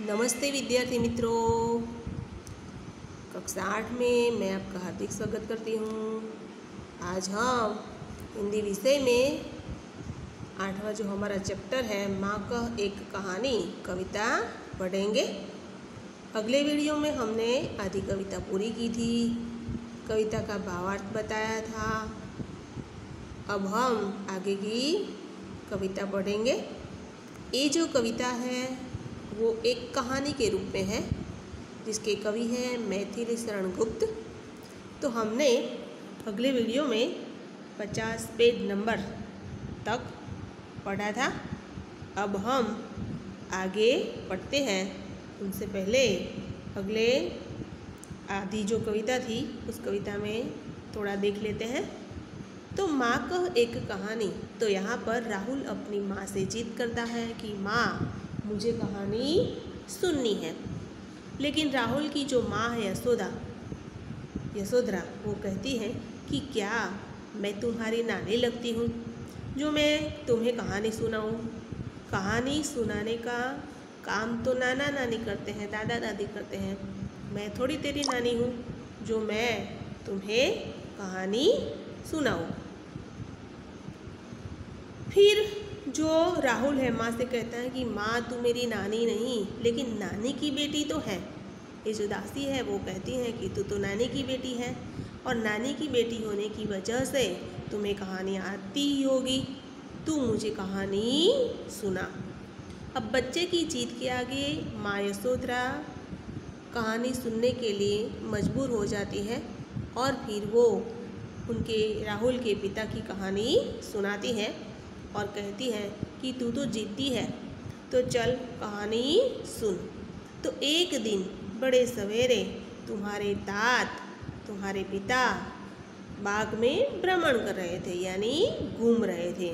नमस्ते विद्यार्थी मित्रों, कक्षा 8 में मैं आपका हार्दिक स्वागत करती हूँ। आज हम हिंदी विषय में 8वां जो हमारा चैप्टर है माँ का एक कहानी कविता पढ़ेंगे। अगले वीडियो में हमने आधी कविता पूरी की थी, कविता का भावार्थ बताया था। अब हम आगे की कविता पढ़ेंगे। ये जो कविता है वो एक कहानी के रूप में है, जिसके कवि हैं मैथिली शरण गुप्त। तो हमने अगले वीडियो में 50 पेज नंबर तक पढ़ा था। अब हम आगे पढ़ते हैं। उनसे पहले अगले आधी जो कविता थी उस कविता में थोड़ा देख लेते हैं। तो माँ का एक कहानी। तो यहाँ पर राहुल अपनी माँ से जिद करता है कि माँ मुझे कहानी सुननी है। लेकिन राहुल की जो माँ है यशोधरा वो कहती है कि क्या मैं तुम्हारी नानी लगती हूँ जो मैं तुम्हें कहानी सुनाऊँ। कहानी सुनाने का काम तो नाना नानी करते हैं, दादा दादी करते हैं। मैं थोड़ी तेरी नानी हूँ जो मैं तुम्हें कहानी सुनाऊँ। फिर जो राहुल है माँ से कहता है कि माँ तू मेरी नानी नहीं लेकिन नानी की बेटी तो है। ये जो दासी है वो कहती है कि तू तो नानी की बेटी है और नानी की बेटी होने की वजह से तुम्हें कहानी आती ही होगी, तू मुझे कहानी सुना। अब बच्चे की जीत के आगे माँ यशोधरा कहानी सुनने के लिए मजबूर हो जाती है और फिर वो उनके राहुल के पिता की कहानी सुनाती है और कहती है कि तू तो जिद्दी है तो चल कहानी सुन। तो एक दिन बड़े सवेरे तुम्हारे तुम्हारे पिता बाग में भ्रमण कर रहे थे, यानी घूम रहे थे।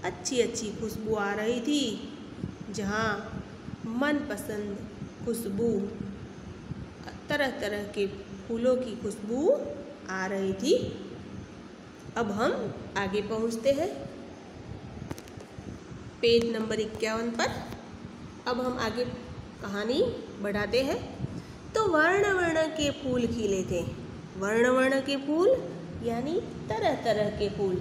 अच्छी अच्छी खुशबू आ रही थी, जहाँ मनपसंद खुशबू तरह तरह के फूलों की खुशबू आ रही थी। अब हम आगे पहुँचते हैं पेज नंबर 51 पर। अब हम आगे कहानी बढ़ाते हैं। तो वर्ण वर्ण के फूल खिले थे। वर्ण वर्ण के फूल यानी तरह तरह के फूल,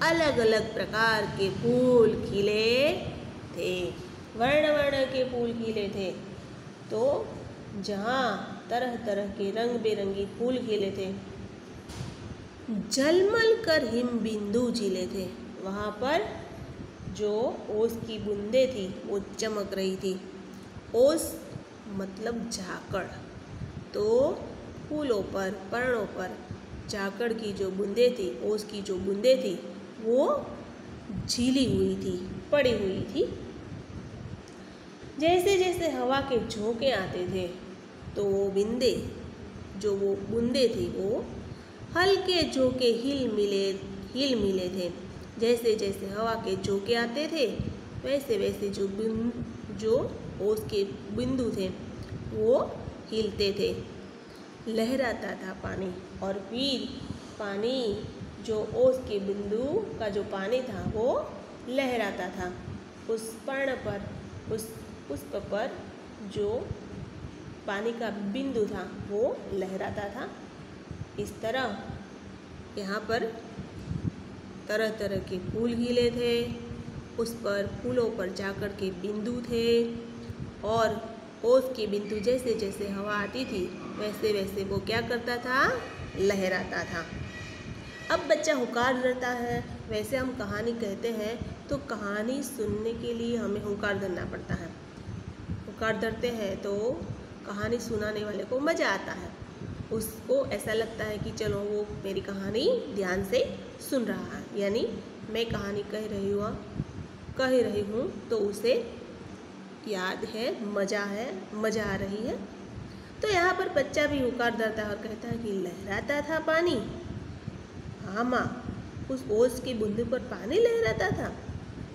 अलग अलग प्रकार के फूल खिले थे। वर्ण वर्ण के फूल खिले थे। तो जहाँ तरह तरह के रंग बिरंगी फूल खिले थे, झलमल कर हिम बिंदु झिले थे। वहाँ पर जो ओस की बूंदें थी वो चमक रही थी। ओस मतलब झाकड़। तो फूलों पर, पर्णों पर झाकड़ की जो बूंदें थी, ओस की जो बूंदें थी वो झीली हुई थी, पड़ी हुई थी। जैसे जैसे हवा के झोंके आते थे तो वो बूंदें थी वो हल्के झोंके हिल मिले थे। जैसे जैसे हवा के झोंके आते थे वैसे वैसे जो ओस के बिंदु थे वो हिलते थे। लहराता था पानी और फिर पानी जो ओस के बिंदु का जो पानी था वो लहराता था। उस पर्ण पर, उस पुष्प पर जो पानी का बिंदु था वो लहराता था। इस तरह यहाँ पर तरह तरह के फूल खिले थे, उस पर फूलों पर जाकर के बिंदु थे और ओस के बिंदु जैसे जैसे हवा आती थी वैसे वैसे वो क्या करता था, लहराता था। अब बच्चा हुंकार धरता है। वैसे हम कहानी कहते हैं तो कहानी सुनने के लिए हमें हुंकार धरना पड़ता है। हुंकार धरते हैं तो कहानी सुनाने वाले को मज़ा आता है। उसको ऐसा लगता है कि चलो वो मेरी कहानी ध्यान से सुन रहा है, यानी मैं कहानी कह रही हूँ तो उसे याद है, मज़ा आ रही है। तो यहाँ पर बच्चा भी हुंकार धरता है और कहता है कि लहराता था पानी। हाँ माँ, उस ओस की बूंद पर पानी लहराता था,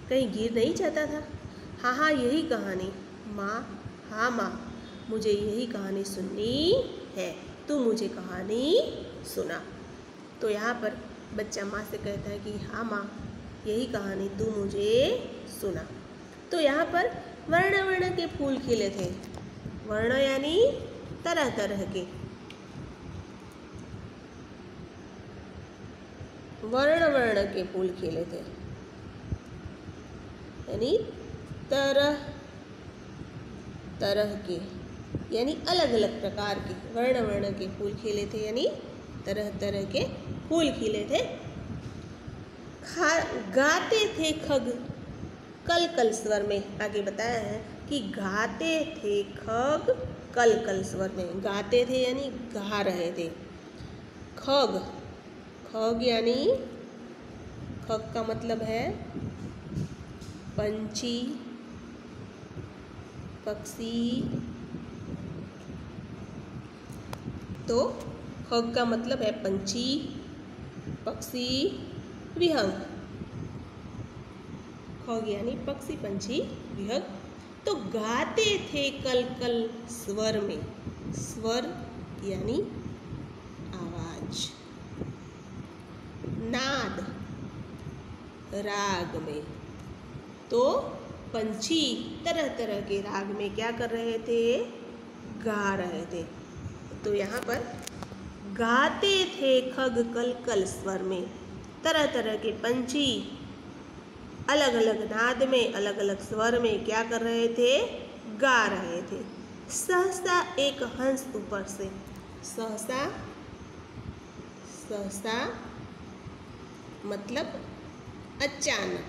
कहीं गिर नहीं जाता था। हाँ यही कहानी माँ। हाँ माँ, मुझे यही कहानी सुननी है, तू मुझे कहानी सुना। तो यहाँ पर बच्चा माँ से कहता है कि हाँ माँ, यही कहानी तू मुझे सुना। तो यहाँ पर वर्ण वर्ण के फूल खिले थे। वर्ण यानी तरह तरह के, वर्ण वर्ण के फूल खिले थे, यानी तरह तरह के, यानी अलग अलग प्रकार के वर्ण वर्ण के फूल खिले थे, यानी तरह तरह के फूल खिले थे। गाते थे खग कल कल स्वर में, आगे बताया है कि गाते थे खग कल कल स्वर में। गाते थे यानी गा रहे थे। खग, खग यानी खग का मतलब है पंछी, पक्षी। तो खग का मतलब है पंछी, पक्षी, विहंग। खग यानी पक्षी, पंछी, विहंग। तो गाते थे कल कल स्वर में, स्वर यानी आवाज, नाद राग में। तो पंछी तरह तरह के राग में क्या कर रहे थे, गा रहे थे। तो यहाँ पर गाते थे खग कल कल स्वर में, तरह तरह के पंछी अलग अलग नाद में, अलग अलग स्वर में क्या कर रहे थे, गा रहे थे। सहसा एक हंस ऊपर से, सहसा, सहसा मतलब अचानक,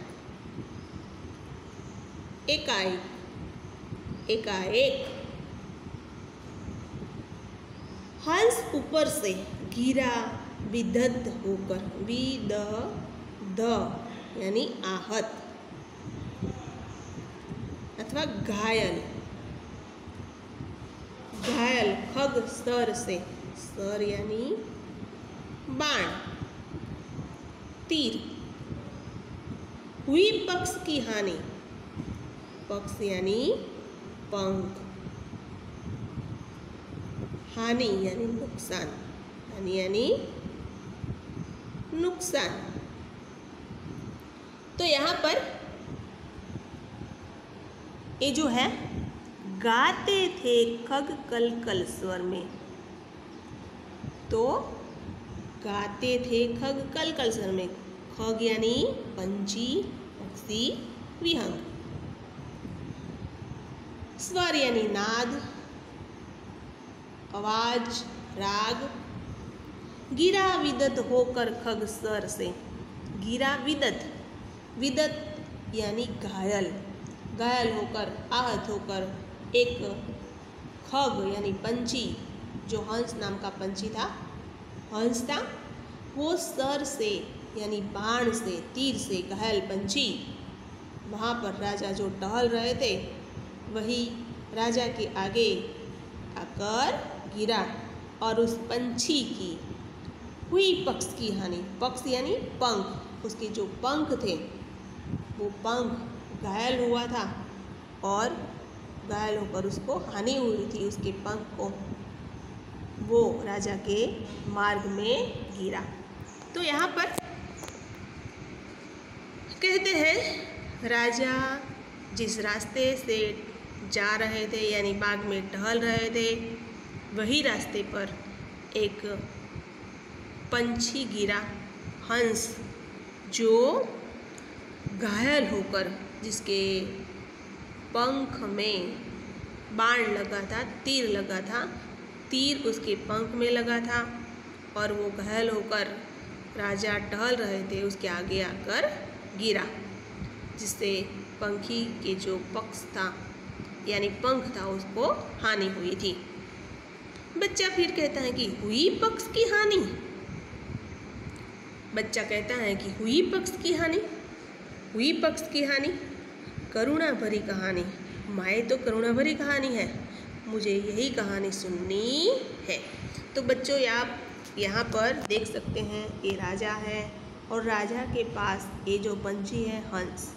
एकाएक, एकाएक। हंस ऊपर से गिरा विदग्ध होकर, विदग्ध यानी आहत अथवा घायल, घायल खग सर से, सर यानी बाण, तीर। हुई पक्ष की हानि, पक्ष यानी पंख, हानि यानी नुकसान, हानि यानी नुकसान। तो यहाँ पर ये जो है गाते थे खग कल कल स्वर में, तो गाते थे खग कल कल स्वर में। खग यानी पंछी, पक्षी, विहंग। स्वर यानी नाद, आवाज, राग। गिरा विदत होकर खग सर से, गिरा विदत, विदत यानी घायल, घायल होकर, आहत होकर एक खग यानी पंछी, जो हंस नाम का पंछी था, हंस था, वो सर से यानी बाण से, तीर से घायल पंछी वहाँ पर राजा जो टहल रहे थे वही राजा के आगे आकर गिरा और उस पंछी की हुई पक्ष की हानि, पक्ष यानी पंख, उसके जो पंख थे वो पंख घायल हुआ था और घायल होकर उसको हानि हुई थी, उसके पंख को, वो राजा के मार्ग में गिरा। तो यहाँ पर कहते हैं राजा जिस रास्ते से जा रहे थे यानी बाग में टहल रहे थे, वही रास्ते पर एक पंछी गिरा, हंस, जो घायल होकर, जिसके पंख में बाण लगा था, तीर लगा था, तीर उसके पंख में लगा था और वो घायल होकर राजा टहल रहे थे उसके आगे आकर गिरा, जिससे पंखी के जो पक्ष था यानी पंख था उसको हानि हुई थी। बच्चा फिर कहता है कि हुई पक्ष की हानि, बच्चा कहता है कि हुई पक्ष की हानि, हुई पक्ष की हानि, करुणा भरी कहानी, माए तो करुणा भरी कहानी है, मुझे यही कहानी सुननी है। तो बच्चों आप यहाँ पर देख सकते हैं ये राजा है और राजा के पास ये जो पंछी है हंस,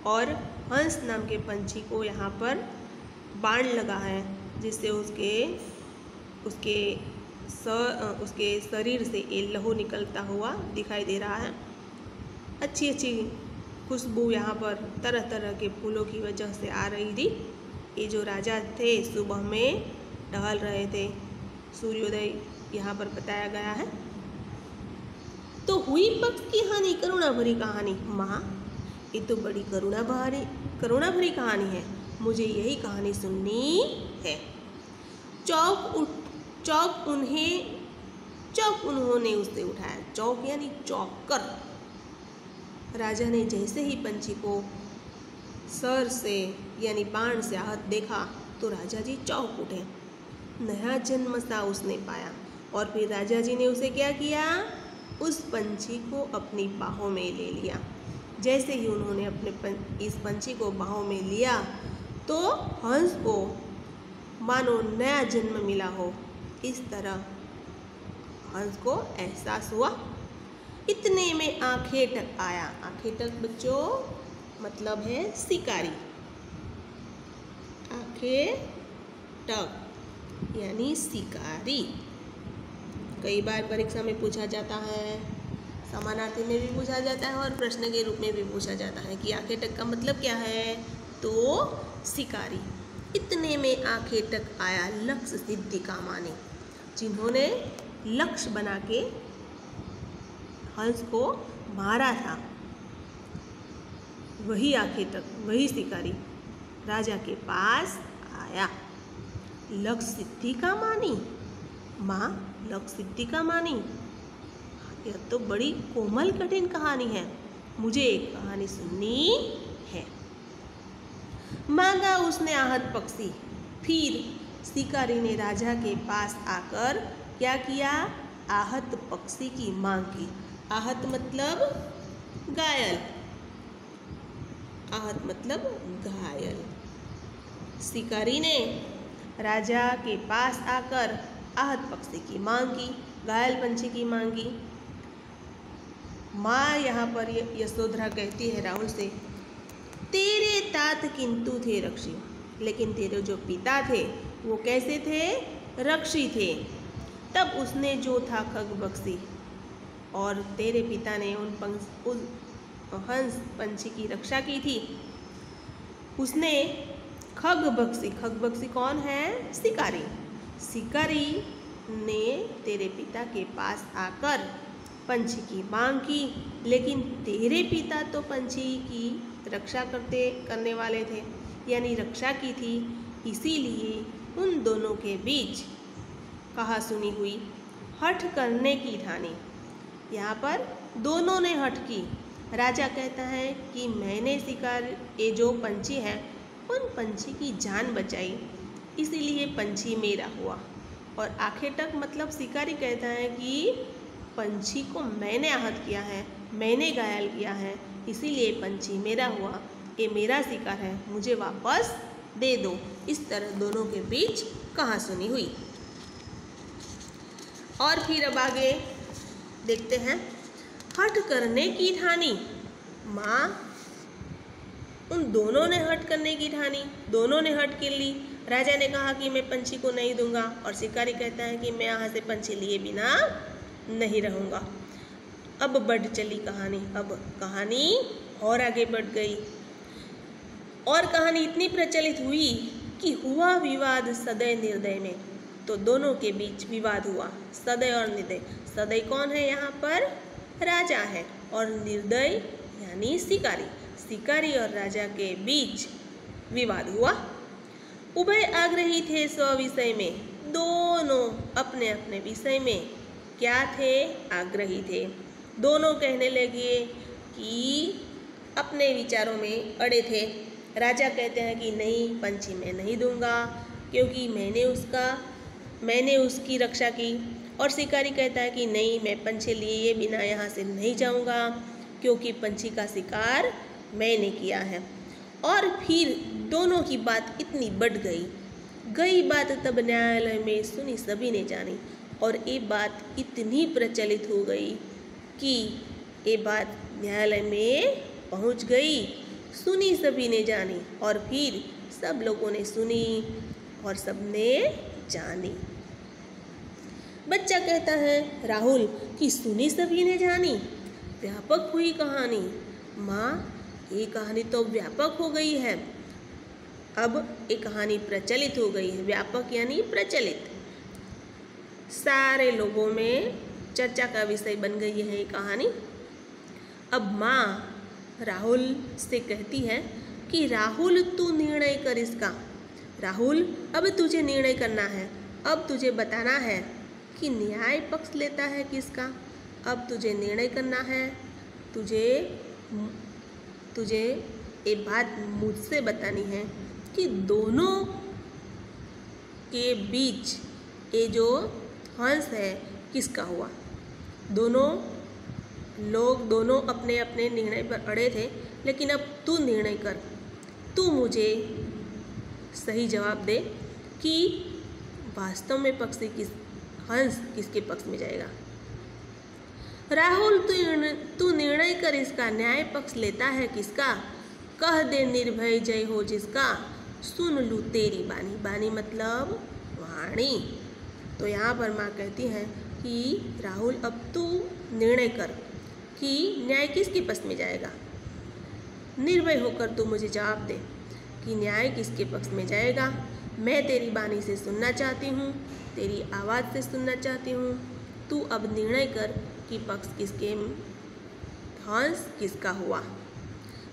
और हंस नाम के पंछी को यहाँ पर बाण लगा है, जिससे उसके शरीर से ये लहू निकलता हुआ दिखाई दे रहा है। अच्छी अच्छी खुशबू यहाँ पर तरह तरह के फूलों की वजह से आ रही थी। ये जो राजा थे सुबह में टहल रहे थे, सूर्योदय यहाँ पर बताया गया है। तो हुई पक्ष की हानि करुणा भरी कहानी। माँ, ये तो बड़ी करुणा भरी कहानी है, मुझे यही कहानी सुननी है। चौक उन्होंने उसे उठाया। चौक यानी चौक कर। राजा ने जैसे ही पंछी को सर से यानी बाण से आहत देखा तो राजा जी चौंक उठे। नया जन्म सा उसने पाया। और फिर राजा जी ने उसे क्या किया, उस पंछी को अपनी बाहों में ले लिया। जैसे ही उन्होंने इस पंछी को बाहों में लिया तो हंस को मानो नया जन्म मिला हो, इस तरह हंस को एहसास हुआ। इतने में आखेटक आया। आखेटक बच्चों मतलब है शिकारी। आखेटक यानी शिकारी। कई बार परीक्षा में पूछा जाता है, समानार्थी में भी पूछा जाता है और प्रश्न के रूप में भी पूछा जाता है कि आखेटक का मतलब क्या है, तो शिकारी। इतने में आखेटक आया लक्ष्य सिद्धि का माने, जिन्होंने लक्ष्य बना के हंस को मारा था, वही आखेटक, वही शिकारी राजा के पास आया। लक्ष्य सिद्धि का मानी। माँ, लक्ष्य सिद्धि का मानी, यह तो बड़ी कोमल कठिन कहानी है, मुझे एक कहानी सुननी है। मांगा उसने आहत पक्षी। फिर शिकारी ने राजा के पास आकर क्या किया, आहत पक्षी की मांग की। आहत मतलब घायल। आहत मतलब घायल। शिकारी ने राजा के पास आकर आहत पक्षी की मांग की, घायल पंछी की मांग की। माँ यहाँ पर यशोधरा कहती है राहुल से, तेरे तात किंतु थे रक्षी, लेकिन तेरे जो पिता थे वो कैसे थे, रक्षी थे। तब उसने जो था खग बख्शी, और तेरे पिता ने उस हंस पंछी की रक्षा की थी। उसने खग बख्शी कौन है, शिकारी। शिकारी ने तेरे पिता के पास आकर पंछी की मांग की, लेकिन तेरे पिता तो पंछी की रक्षा करने वाले थे, यानी रक्षा की थी, इसीलिए उन दोनों के बीच कहा सुनी हुई हठ करने की ठानी। यहाँ पर दोनों ने हठ की। राजा कहता है कि मैंने ये जो पंछी है उन पंछी की जान बचाई, इसीलिए पंछी मेरा हुआ। और आखेटक मतलब शिकारी कहता है कि पंछी को मैंने आहत किया है, मैंने घायल किया है, इसीलिए पंछी मेरा हुआ, ये मेरा शिकार है, मुझे वापस दे दो। इस तरह दोनों के बीच कहा सुनी हुई। और फिर अब आगे देखते हैं, हठ करने की ठानी। माँ, उन दोनों ने हट करने की ठानी, दोनों ने हट कर ली। राजा ने कहा कि मैं पंछी को नहीं दूंगा, और शिकारी कहता है कि मैं यहाँ से पंछी लिए बिना नहीं रहूँगा। अब बढ़ चली कहानी। अब कहानी और आगे बढ़ गई, और कहानी इतनी प्रचलित हुई कि हुआ विवाद सदय निर्दय में। तो दोनों के बीच विवाद हुआ, सदय और निर्दय। सदय कौन है, यहाँ पर राजा है, और निर्दय यानी शिकारी। शिकारी और राजा के बीच विवाद हुआ। उभय आग्रही थे स्व विषय में, दोनों अपने अपने विषय में क्या थे, आग्रही थे। दोनों कहने लगे कि अपने विचारों में अड़े थे। राजा कहते हैं कि नहीं, पंछी मैं नहीं दूंगा क्योंकि मैंने उसकी रक्षा की। और शिकारी कहता है कि नहीं, मैं पंछी लिए बिना यहाँ से नहीं जाऊँगा क्योंकि पंछी का शिकार मैंने किया है। और फिर दोनों की बात इतनी बढ़ गई बात तब न्यायालय में सुनी सभी ने जानी, और ये बात इतनी प्रचलित हो गई कि ये बात न्यायालय में पहुंच गई, सुनी सभी ने जानी, और फिर सब लोगों ने सुनी और सबने जानी। बच्चा कहता है राहुल कि सुनी सभी ने जानी, व्यापक हुई कहानी। माँ, ये कहानी तो व्यापक हो गई है। अब ये कहानी प्रचलित हो गई है, व्यापक यानी प्रचलित, सारे लोगों में चर्चा का विषय बन गई है ये कहानी। अब माँ राहुल से कहती है कि राहुल तू निर्णय कर इसका। राहुल अब तुझे निर्णय करना है, अब तुझे बताना है कि न्याय पक्ष लेता है किसका। अब तुझे निर्णय करना है, तुझे ये बात मुझसे बतानी है कि दोनों के बीच ये जो हंस है किसका हुआ। दोनों अपने अपने निर्णय पर अड़े थे, लेकिन अब तू निर्णय कर, तू मुझे सही जवाब दे कि वास्तव में पक्षी हंस किसके पक्ष में जाएगा। राहुल तू निर्णय कर इसका, न्याय पक्ष लेता है किसका। कह दे निर्भय जय हो जिसका, सुन लूँ तेरी बानी। बानी मतलब वाणी। तो यहाँ पर माँ कहती है कि राहुल अब तू निर्णय कर कि न्याय किसके पक्ष में जाएगा। निर्भय होकर तू मुझे जवाब दे कि न्याय किसके पक्ष में जाएगा। मैं तेरी बानी से सुनना चाहती हूँ, तेरी आवाज़ से सुनना चाहती हूँ। तू अब निर्णय कर कि पक्ष किसके, हंस किसका हुआ।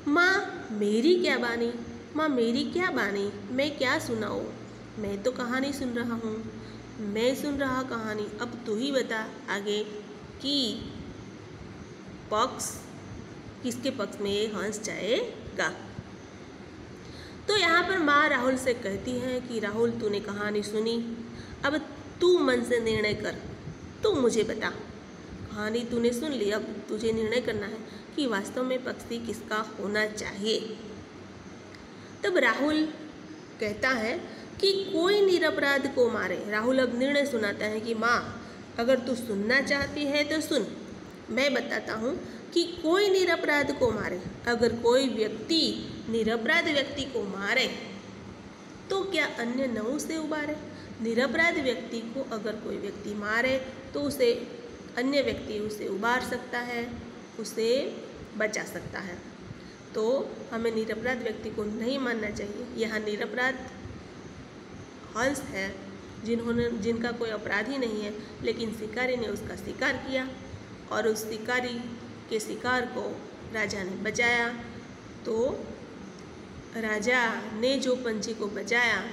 माँ मेरी क्या बानी, माँ मेरी क्या बानी, मैं क्या सुनाऊँ। मैं तो कहानी सुन रहा हूँ, मैं सुन रहा कहानी। अब तू ही बता आगे कि पक्ष किसके पक्ष में ये हंस जाएगा। तो यहाँ पर माँ राहुल से कहती है कि राहुल तूने कहानी सुनी, अब तू मन से निर्णय कर, तू मुझे बता। कहानी तूने सुन ली, अब तुझे निर्णय करना है कि वास्तव में पक्षी किसका होना चाहिए। तब राहुल कहता है कि कोई निरपराध को मारे। राहुल अब निर्णय सुनाता है कि माँ अगर तू सुनना चाहती है तो सुन, मैं बताता हूँ कि कोई निरपराध को मारे। अगर कोई व्यक्ति निरपराध व्यक्ति को मारे तो क्या अन्य नौ से उबारे। निरपराध व्यक्ति को अगर कोई व्यक्ति मारे तो उसे अन्य व्यक्ति उसे उबार सकता है, उसे बचा सकता है। तो हमें निरपराध व्यक्ति को नहीं मानना चाहिए। यहाँ निरपराध हंस है जिनका कोई अपराध ही नहीं है, लेकिन शिकारी ने उसका शिकार किया और उस शिकारी के शिकार को राजा ने बचाया। तो राजा ने जो पंछी को बचाया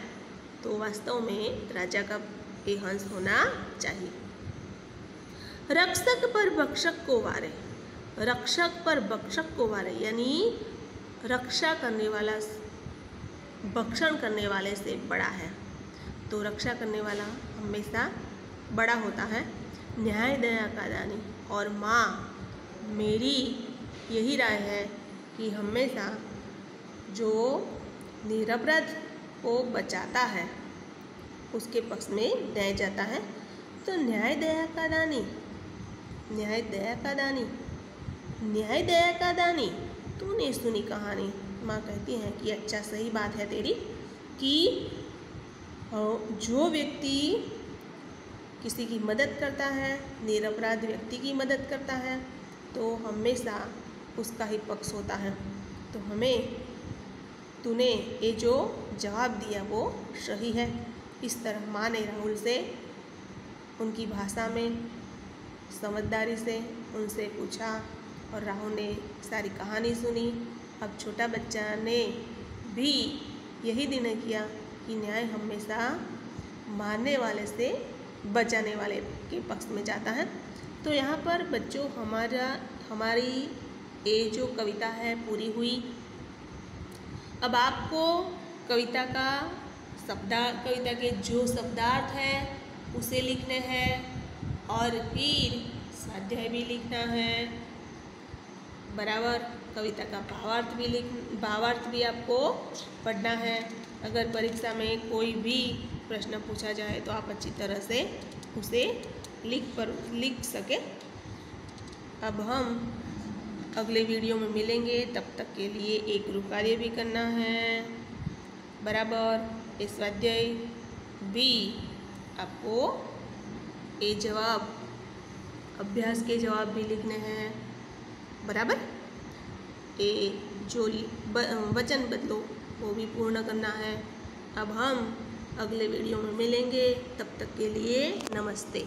तो वास्तव में राजा का ये हंस होना चाहिए। रक्षक पर भक्षक को वारे। रक्षक पर भक्षक को वारे यानी रक्षा करने वाला भक्षण करने वाले से बड़ा है। तो रक्षा करने वाला हमेशा बड़ा होता है। न्याय दया का दानी। और माँ मेरी यही राय है कि हमेशा जो निरपराध को बचाता है उसके पक्ष में न्याय जाता है। तो न्याय दया का दानी, न्याय दया का दानी, न्याय दया का दानी। तूने सुनी कहानी। माँ कहती है कि अच्छा सही बात है तेरी कि जो व्यक्ति किसी की मदद करता है, निरपराध व्यक्ति की मदद करता है, तो हमेशा उसका ही पक्ष होता है। तो हमें तूने ये जो जवाब दिया वो सही है। इस तरह माँ ने राहुल से उनकी भाषा में समझदारी से उनसे पूछा और राहुल ने सारी कहानी सुनी। अब छोटा बच्चा ने भी यही निर्णय किया कि न्याय हमेशा मारने वाले से बचाने वाले के पक्ष में जाता है। तो यहाँ पर बच्चों हमारी ये जो कविता है पूरी हुई। अब आपको कविता के जो शब्दार्थ है उसे लिखने हैं और फिर स्वाध्याय भी लिखना है बराबर। कविता का भावार्थ भी आपको पढ़ना है। अगर परीक्षा में कोई भी प्रश्न पूछा जाए तो आप अच्छी तरह से उसे लिख सके। अब हम अगले वीडियो में मिलेंगे, तब तक के लिए एक गृह कार्य भी करना है बराबर। इस स्वाध्याय भी आपको ये जवाब अभ्यास के जवाब भी लिखने हैं बराबर। ये जो वचन बदलो वो भी पूर्ण करना है। अब हम अगले वीडियो में मिलेंगे, तब तक के लिए नमस्ते।